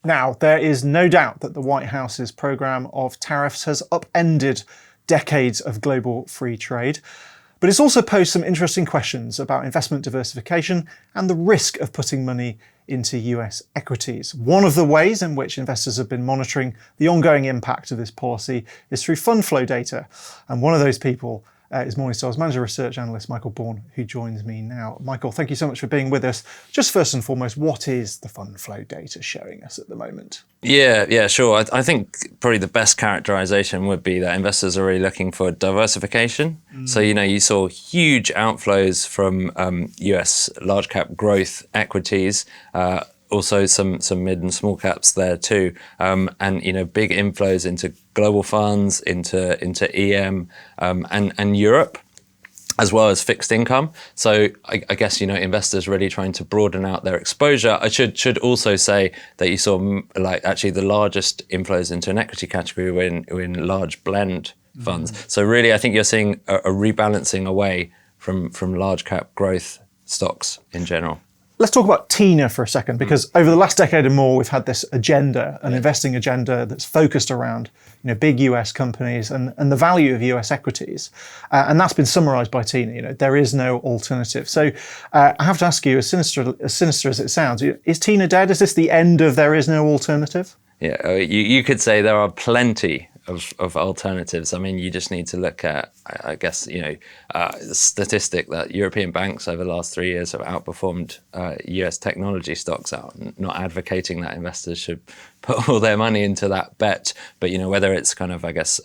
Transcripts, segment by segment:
Now, there is no doubt that the White House's programme of tariffs has upended decades of global free trade, but it's also posed some interesting questions about investment diversification and the risk of putting money into US equities. One of the ways in which investors have been monitoring the ongoing impact of this policy is through fund flow data, and one of those people is Morningstar's manager research analyst, Michael Bourne, who joins me now. Michael, thank you so much for being with us. Just first and foremost, what is the fund flow data showing us at the moment? Yeah, sure. I think probably the best characterization would be that investors are really looking for diversification. So, you saw huge outflows from US large cap growth equities, also some mid and small caps there too, and big inflows into global funds, into EM and Europe, as well as fixed income. So I guess investors really trying to broaden out their exposure. I should also say that you saw actually the largest inflows into an equity category were in large blend funds. So really, I think you're seeing a rebalancing away from large cap growth stocks in general. Let's talk about TINA for a second, because over the last decade and more, we've had this agenda, an investing agenda that's focused around big US companies and the value of US equities. And that's been summarized by TINA. There is no alternative. So I have to ask you, as sinister as it sounds, is TINA dead? Is this the end of there is no alternative? Yeah, you could say there are plenty of alternatives. I mean, you just need to look at, I guess, the statistic that European banks over the last 3 years have outperformed US technology stocks out. Not advocating that investors should put all their money into that bet, but whether it's kind of, I guess,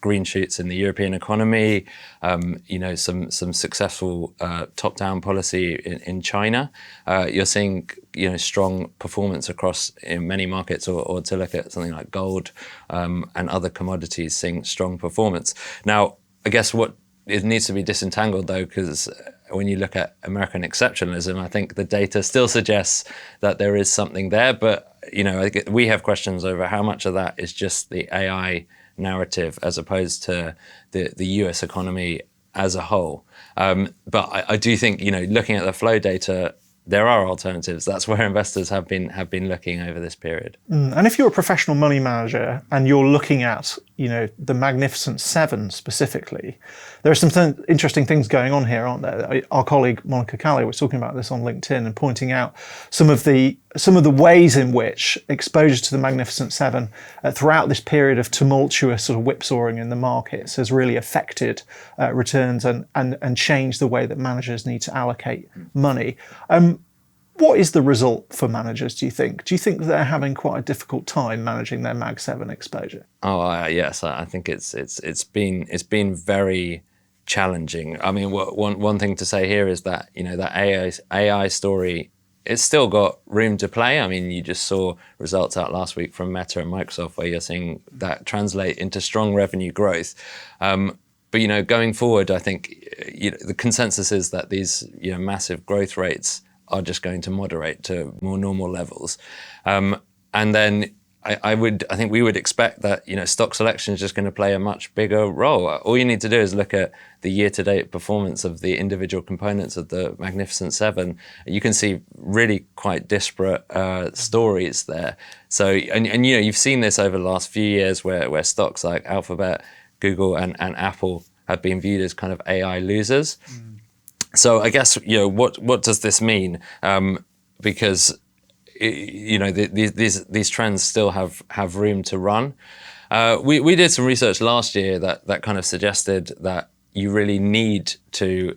green shoots in the European economy, some successful top-down policy in China. You're seeing strong performance across many markets, or to look at something like gold and other commodities seeing strong performance. Now, I guess it needs to be disentangled though, because when you look at American exceptionalism, I think the data still suggests that there is something there, but we have questions over how much of that is just the AI narrative as opposed to the US economy as a whole. But I do think, looking at the flow data, there are alternatives. That's where investors have been looking over this period. And if you're a professional money manager and you're looking at, the Magnificent Seven specifically, there are some interesting things going on here, aren't there? Our colleague Monica Callie was talking about this on LinkedIn and pointing out some of the ways in which exposure to the Magnificent Seven throughout this period of tumultuous sort of whipsawing in the markets has really affected returns and changed the way that managers need to allocate money. What is the result for managers, do you think? Do you think they're having quite a difficult time managing their Mag 7 exposure? Oh, yes, I think it's been very challenging. I mean, one thing to say here is that that AI story, it's still got room to play. I mean, you just saw results out last week from Meta and Microsoft where you're seeing that translate into strong revenue growth. But going forward, I think the consensus is that these massive growth rates are just going to moderate to more normal levels, and then I think we would expect that stock selection is just going to play a much bigger role. All you need to do is look at the year-to-date performance of the individual components of the Magnificent Seven. You can see really quite disparate stories there. So and you've seen this over the last few years where stocks like Alphabet, Google, and Apple have been viewed as kind of AI losers. So I guess what does this mean? Because these trends still have room to run. We did some research last year that kind of suggested that you really need to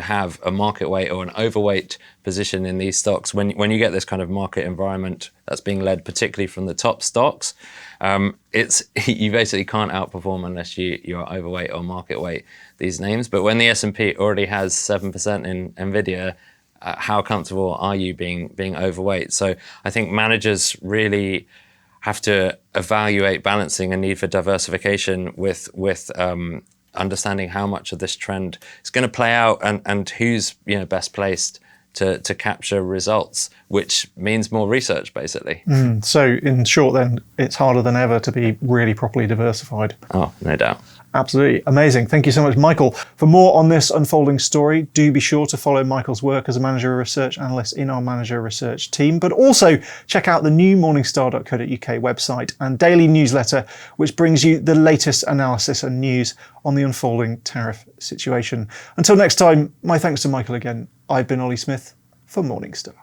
have a market weight or an overweight position in these stocks when you get this kind of market environment that's being led particularly from the top stocks. You basically can't outperform unless you're overweight or market weight these names. But when the S&P already has 7% in Nvidia, how comfortable are you being overweight? So I think managers really have to evaluate balancing a need for diversification with understanding how much of this trend is going to play out and who's best placed to capture results, which means more research, basically. So in short, then, it's harder than ever to be really properly diversified. Oh, no doubt. Absolutely. Amazing. Thank you so much, Michael. For more on this unfolding story, do be sure to follow Michael's work as a manager research analyst in our manager research team, but also check out the new morningstar.co.uk website and daily newsletter, which brings you the latest analysis and news on the unfolding tariff situation. Until next time, my thanks to Michael again. I've been Ollie Smith for Morningstar.